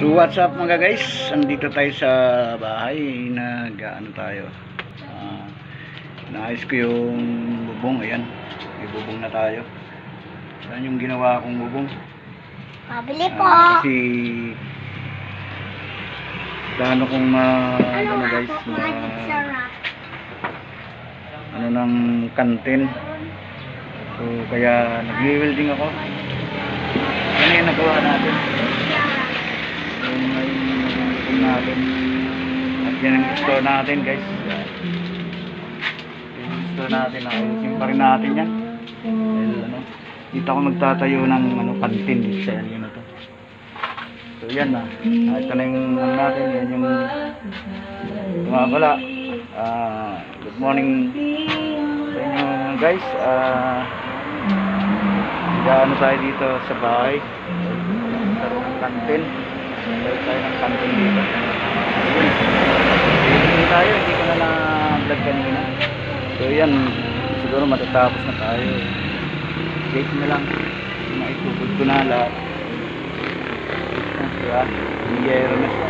So what's up mga guys, andito tayo sa bahay, nag-ano tayo, naayos ko yung bubong. Ayan, may bubong na tayo. Saan yung ginawa kong bubong? Pabili po. Kasi plano kong ano guys, ano ng kantin. So kaya nag-welding ako. Ano yung nagawa natin? Natin. At yan ang store natin guys. Yung store natin, ayusin pa rin natin yan. Dahil ano, dito ako magtatayo ng kantin dito sa yan to. So yan na. Ito na yung natin. Yan yung mga pala. Good morning sa inyo guys. Ano tayo dito sa bahay. Magkaroon ng kantin. Meron tayo ng kantin dito. Hindi tayo, hindi ko na na-vlog kanina. So yan, siguro matatapos na tayo. Wait na lang. Maitutod ko na lahat. Diba? Hiyero na siya.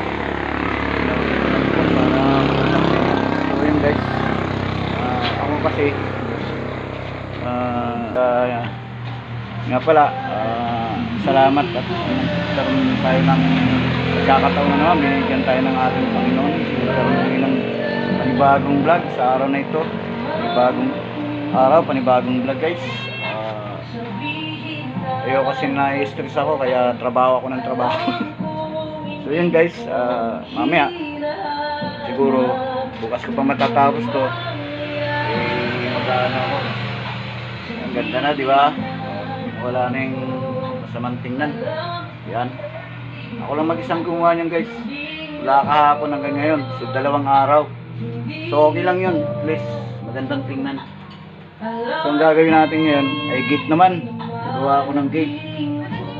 So yun guys. Ako kasi nga pala, salamat at nagkaroon tayo ng nagkakataon na binigyan tayo ng ating Panginoon. Nagkaroon tayo ng panibagong vlog sa araw na ito. Panibagong araw, panibagong vlog guys. Ayaw kasi na-stress ako kaya trabaho ako ng trabaho. So yun guys, mamaya siguro bukas ko pa matatapos to. Mag-ano ako. Ang ganda na, di ba? Wala na yung masamang tingnan. Yan. Ako lang mag-isang gumawa niyan guys. Wala kahapon hanggang ngayon. So 2 araw. So okay lang yun. At least magandang tingnan. So ang gagawin natin ngayon ay gate naman. Gawa ako ng gate.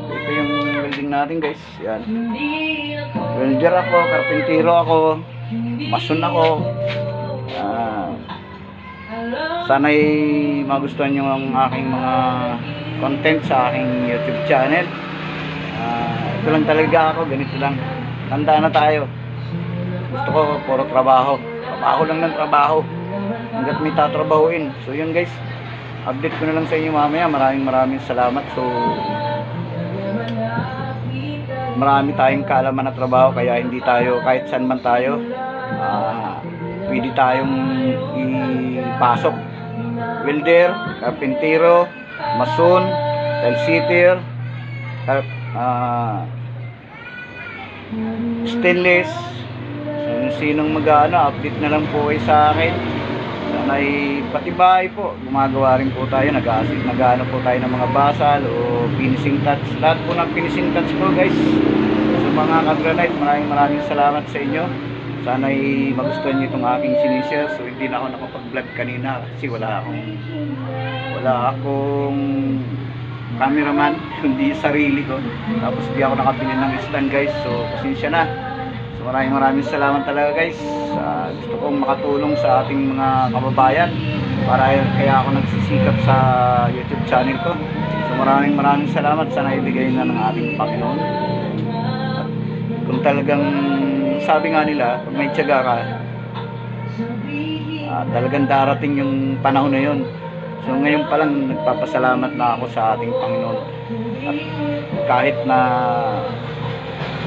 Ito yung welding natin guys. Yan. Welder ako, karpentero ako, mason ako. Sana'y magustuhan nyo ang aking mga content sa aking YouTube channel. Ito lang talaga ako, ganito lang. Tanda na tayo. Gusto ko puro trabaho. Trabaho lang ng trabaho. Hanggat may tatrabahuin. So yun guys, update ko na lang sa inyo mamaya. Maraming salamat. So marami tayong kaalaman na trabaho, kaya hindi tayo, kahit saan man tayo, pwede tayong ipasok. Welder, karpentero, mason, tile sitter, stainless. So, sinong update na lang po kayo sa akin. Sana'y pati bahay po, gumagawa rin po tayo, nag-ano po tayo ng mga basal o finishing touch. Lahat po ng finishing touch po guys. So mga ka-granite, maraming salamat sa inyo. Sana'y magustuhan nyo itong aking sinishare. So hindi na ako nakapag-vlog kanina kasi wala akong cameraman, hindi sarili ko. Tapos hindi ako nakabili ng stand guys. So pasensya na. So maraming salamat talaga guys. Gusto kong makatulong sa ating mga kababayan. Kaya ako nagsisikap sa YouTube channel ko. So maraming salamat. Sana ibigay na ng ating Panginoon. At kung talagang sabi nga nila, pag may tiyaga ka, talagang darating yung panahon na yun. So ngayon pa lang nagpapasalamat na ako sa ating Panginoon. At kahit na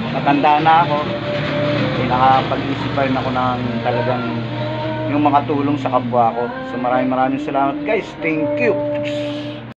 matanda na ako, nakapag-isip pa rin ako ng talagang yung makatulong sa kapwa ko. So maraming salamat guys. Thank you.